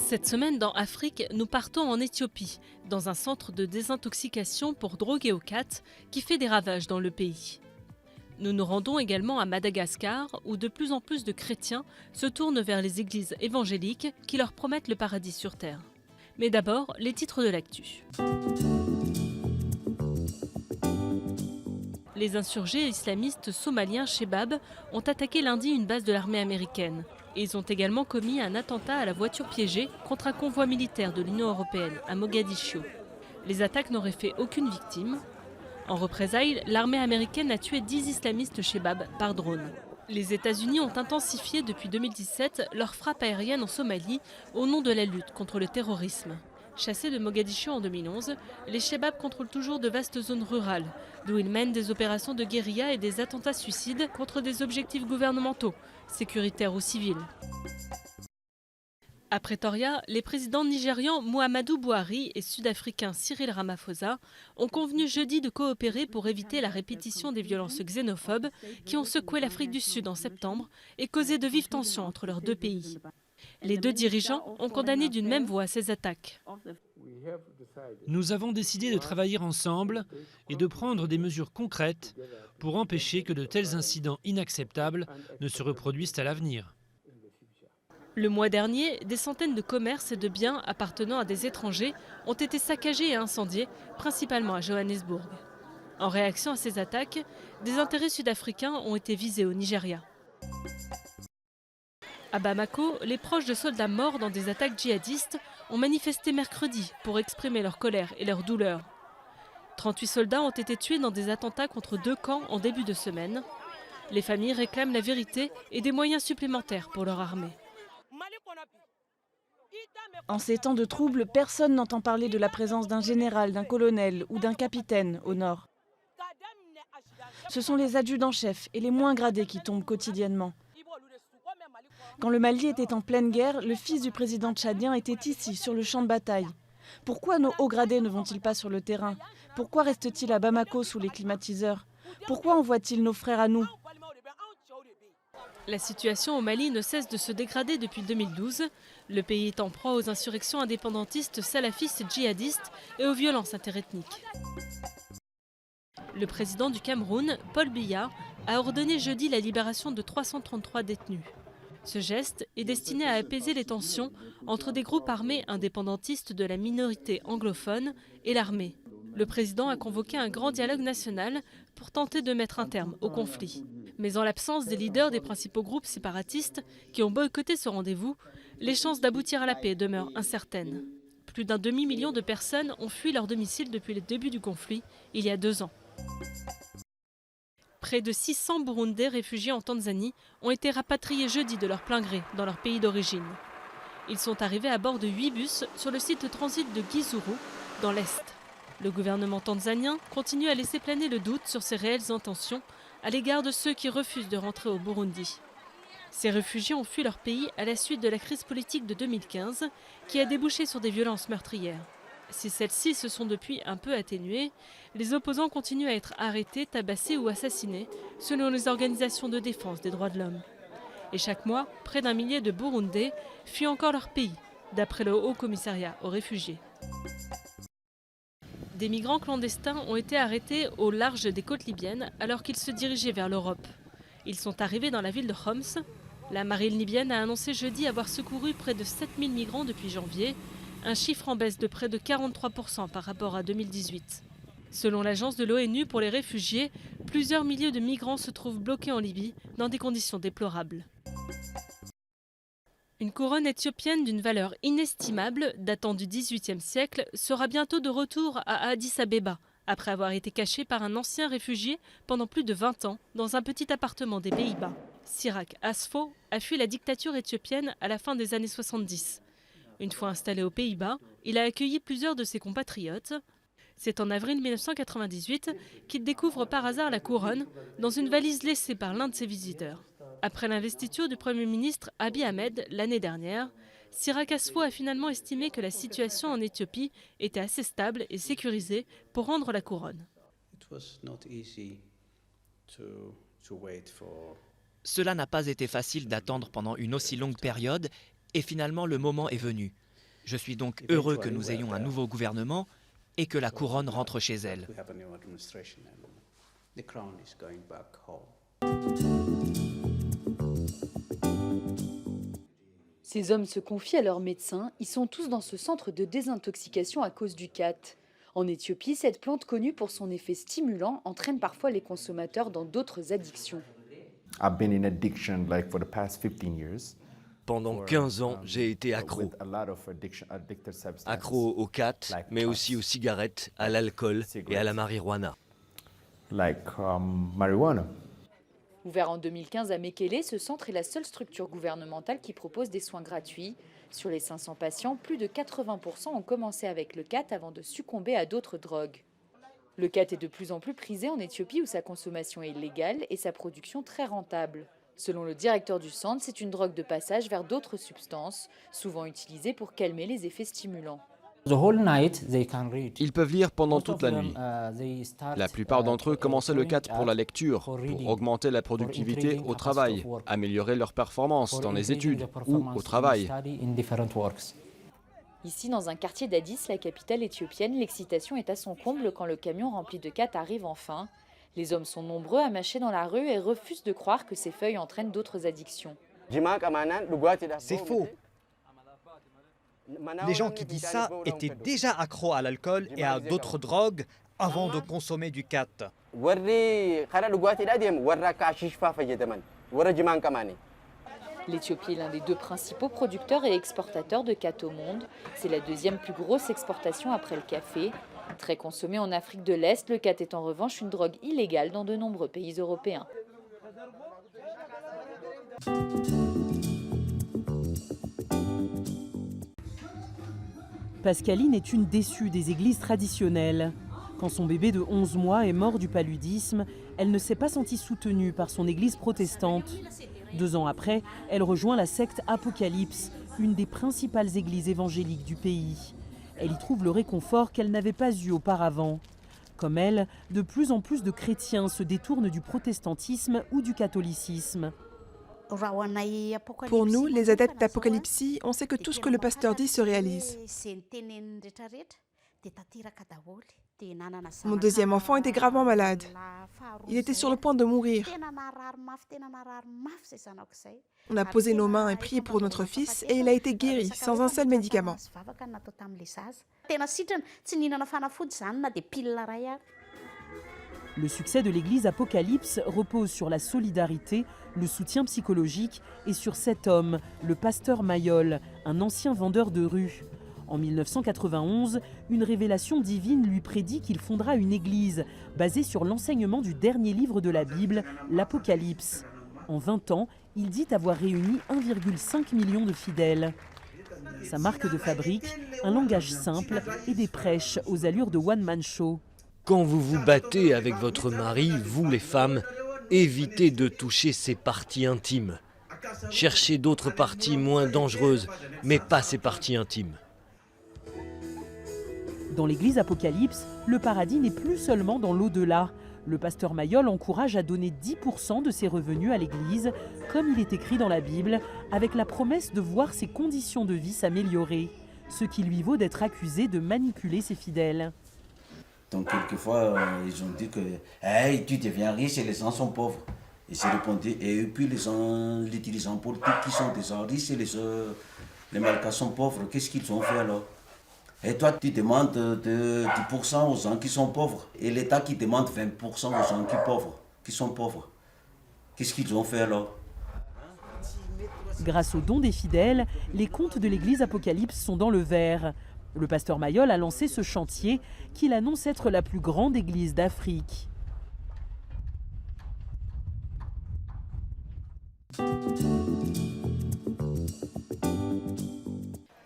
Cette semaine dans Afrique, nous partons en Éthiopie, dans un centre de désintoxication pour drogue et opiacés qui fait des ravages dans le pays. Nous nous rendons également à Madagascar, où de plus en plus de chrétiens se tournent vers les églises évangéliques qui leur promettent le paradis sur terre. Mais d'abord, les titres de l'actu. Les insurgés islamistes somaliens Shebab ont attaqué lundi une base de l'armée américaine. Ils ont également commis un attentat à la voiture piégée contre un convoi militaire de l'Union européenne à Mogadiscio. Les attaques n'auraient fait aucune victime. En représailles, l'armée américaine a tué 10 islamistes Shebab par drone. Les États-Unis ont intensifié depuis 2017 leurs frappes aériennes en Somalie au nom de la lutte contre le terrorisme. Chassés de Mogadiscio en 2011, les Shebab contrôlent toujours de vastes zones rurales, d'où ils mènent des opérations de guérilla et des attentats suicides contre des objectifs gouvernementaux, sécuritaires ou civils. À Pretoria, les présidents nigérians Muhammadu Buhari et sud-africains Cyril Ramaphosa ont convenu jeudi de coopérer pour éviter la répétition des violences xénophobes qui ont secoué l'Afrique du Sud en septembre et causé de vives tensions entre leurs deux pays. Les deux dirigeants ont condamné d'une même voix ces attaques. Nous avons décidé de travailler ensemble et de prendre des mesures concrètes pour empêcher que de tels incidents inacceptables ne se reproduisent à l'avenir. Le mois dernier, des centaines de commerces et de biens appartenant à des étrangers ont été saccagés et incendiés, principalement à Johannesburg. En réaction à ces attaques, des intérêts sud-africains ont été visés au Nigeria. À Bamako, les proches de soldats morts dans des attaques djihadistes ont manifesté mercredi pour exprimer leur colère et leur douleur. 38 soldats ont été tués dans des attentats contre 2 camps en début de semaine. Les familles réclament la vérité et des moyens supplémentaires pour leur armée. En ces temps de troubles, personne n'entend parler de la présence d'un général, d'un colonel ou d'un capitaine au nord. Ce sont les adjudants-chefs et les moins gradés qui tombent quotidiennement. Quand le Mali était en pleine guerre, le fils du président tchadien était ici, sur le champ de bataille. Pourquoi nos hauts gradés ne vont-ils pas sur le terrain? Pourquoi restent-ils à Bamako sous les climatiseurs? Pourquoi envoient-ils nos frères à nous? La situation au Mali ne cesse de se dégrader depuis 2012. Le pays est en proie aux insurrections indépendantistes salafistes et djihadistes et aux violences interethniques. Le président du Cameroun, Paul Biya, a ordonné jeudi la libération de 333 détenus. Ce geste est destiné à apaiser les tensions entre des groupes armés indépendantistes de la minorité anglophone et l'armée. Le président a convoqué un grand dialogue national pour tenter de mettre un terme au conflit. Mais en l'absence des leaders des principaux groupes séparatistes qui ont boycotté ce rendez-vous, les chances d'aboutir à la paix demeurent incertaines. Plus d'un demi-million de personnes ont fui leur domicile depuis le début du conflit, il y a 2 ans. Près de 600 Burundais réfugiés en Tanzanie ont été rapatriés jeudi de leur plein gré dans leur pays d'origine. Ils sont arrivés à bord de 8 bus sur le site de transit de Gizuru, dans l'Est. Le gouvernement tanzanien continue à laisser planer le doute sur ses réelles intentions à l'égard de ceux qui refusent de rentrer au Burundi. Ces réfugiés ont fui leur pays à la suite de la crise politique de 2015 qui a débouché sur des violences meurtrières. Si celles-ci se sont depuis un peu atténuées, les opposants continuent à être arrêtés, tabassés ou assassinés, selon les organisations de défense des droits de l'homme. Et chaque mois, près d'1 millier de Burundais fuient encore leur pays, d'après le Haut Commissariat aux réfugiés. Des migrants clandestins ont été arrêtés au large des côtes libyennes alors qu'ils se dirigeaient vers l'Europe. Ils sont arrivés dans la ville de Homs. La marine libyenne a annoncé jeudi avoir secouru près de 7000 migrants depuis janvier, un chiffre en baisse de près de 43% par rapport à 2018. Selon l'agence de l'ONU pour les réfugiés, plusieurs milliers de migrants se trouvent bloqués en Libye dans des conditions déplorables. Une couronne éthiopienne d'une valeur inestimable, datant du XVIIIe siècle, sera bientôt de retour à Addis Abeba, après avoir été cachée par un ancien réfugié pendant plus de 20 ans dans un petit appartement des Pays-Bas. Sirak Asfo a fui la dictature éthiopienne à la fin des années 70. Une fois installé aux Pays-Bas, il a accueilli plusieurs de ses compatriotes. C'est en avril 1998 qu'il découvre par hasard la couronne dans une valise laissée par l'un de ses visiteurs. Après l'investiture du Premier ministre Abiy Ahmed l'année dernière, Sirak Asfo a finalement estimé que la situation en Éthiopie était assez stable et sécurisée pour rendre la couronne. Cela n'a pas été facile d'attendre pendant une aussi longue période et finalement le moment est venu. Je suis donc heureux que nous ayons un nouveau gouvernement et que la couronne rentre chez elle. Ces hommes se confient à leurs médecins. Ils sont tous dans ce centre de désintoxication à cause du khat. En Éthiopie, cette plante connue pour son effet stimulant entraîne parfois les consommateurs dans d'autres addictions. Pendant 15 ans, j'ai été accro. Accro au khat, mais aussi aux cigarettes, à l'alcool et à la marijuana. Ouvert en 2015 à Mekele, ce centre est la seule structure gouvernementale qui propose des soins gratuits. Sur les 500 patients, plus de 80% ont commencé avec le khat avant de succomber à d'autres drogues. Le khat est de plus en plus prisé en Éthiopie où sa consommation est illégale et sa production très rentable. Selon le directeur du centre, c'est une drogue de passage vers d'autres substances, souvent utilisées pour calmer les effets stimulants. Ils peuvent lire pendant toute la nuit. La plupart d'entre eux commençaient le khat pour la lecture, pour augmenter la productivité au travail, améliorer leur performance dans les études ou au travail. Ici, dans un quartier d'Addis, la capitale éthiopienne, l'excitation est à son comble quand le camion rempli de khat arrive enfin. Les hommes sont nombreux à mâcher dans la rue et refusent de croire que ces feuilles entraînent d'autres addictions. C'est faux. Les gens qui disent ça étaient déjà accros à l'alcool et à d'autres drogues avant de consommer du khat. L'Éthiopie est l'un des deux principaux producteurs et exportateurs de khat au monde. C'est la deuxième plus grosse exportation après le café. Très consommé en Afrique de l'Est, le khat est en revanche une drogue illégale dans de nombreux pays européens. Pascaline est une déçue des églises traditionnelles. Quand son bébé de 11 mois est mort du paludisme, elle ne s'est pas sentie soutenue par son église protestante. 2 ans après, elle rejoint la secte Apocalypse, une des principales églises évangéliques du pays. Elle y trouve le réconfort qu'elle n'avait pas eu auparavant. Comme elle, de plus en plus de chrétiens se détournent du protestantisme ou du catholicisme. Pour nous, les adeptes d'Apocalypsie, on sait que tout ce que le pasteur dit se réalise. Mon deuxième enfant était gravement malade. Il était sur le point de mourir. On a posé nos mains et prié pour notre fils et il a été guéri sans un seul médicament. Le succès de l'église Apocalypse repose sur la solidarité, le soutien psychologique et sur cet homme, le pasteur Mayol, un ancien vendeur de rue. En 1991, une révélation divine lui prédit qu'il fondera une église basée sur l'enseignement du dernier livre de la Bible, l'Apocalypse. En 20 ans, il dit avoir réuni 1,5 million de fidèles. Sa marque de fabrique, un langage simple et des prêches aux allures de one-man show. Quand vous vous battez avec votre mari, vous les femmes, évitez de toucher ses parties intimes. Cherchez d'autres parties moins dangereuses, mais pas ses parties intimes. Dans l'église Apocalypse, le paradis n'est plus seulement dans l'au-delà. Le pasteur Mayol encourage à donner 10% de ses revenus à l'église, comme il est écrit dans la Bible, avec la promesse de voir ses conditions de vie s'améliorer, ce qui lui vaut d'être accusé de manipuler ses fidèles. Donc quelquefois, ils ont dit que hey, tu deviens riche et les gens sont pauvres. Et c'est répondu. Et puis les gens, les dirigeants politiques qui sont déjà riches et les Malkas sont pauvres, qu'est-ce qu'ils ont fait alors? Et toi, tu demandes de 10% aux gens qui sont pauvres. Et l'État qui demande 20% aux gens qui sont pauvres. Qu'est-ce qu'ils ont fait alors? Grâce aux dons des fidèles, les comptes de l'église Apocalypse sont dans le vert. Le pasteur Mayol a lancé ce chantier qu'il annonce être la plus grande église d'Afrique.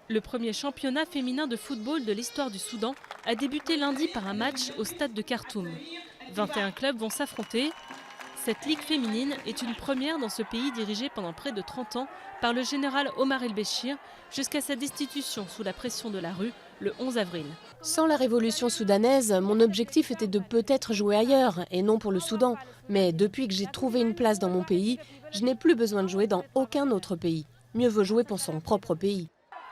Le premier championnat féminin de football de l'histoire du Soudan a débuté lundi par un match au stade de Khartoum. 21 clubs vont s'affronter. Cette ligue féminine est une première dans ce pays dirigé pendant près de 30 ans par le général Omar el-Béchir jusqu'à sa destitution sous la pression de la rue le 11 avril. Sans la révolution soudanaise, mon objectif était de peut-être jouer ailleurs et non pour le Soudan. Mais depuis que j'ai trouvé une place dans mon pays, je n'ai plus besoin de jouer dans aucun autre pays. Mieux vaut jouer pour son propre pays.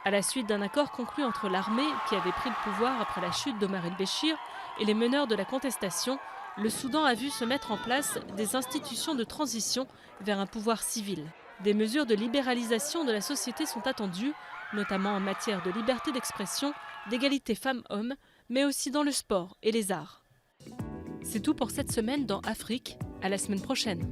À la suite d'un accord conclu entre l'armée, qui avait pris le pouvoir après la chute d'Omar el-Béchir, et les meneurs de la contestation, le Soudan a vu se mettre en place des institutions de transition vers un pouvoir civil. Des mesures de libéralisation de la société sont attendues, notamment en matière de liberté d'expression, d'égalité femmes-hommes, mais aussi dans le sport et les arts. C'est tout pour cette semaine dans Afrique. À la semaine prochaine.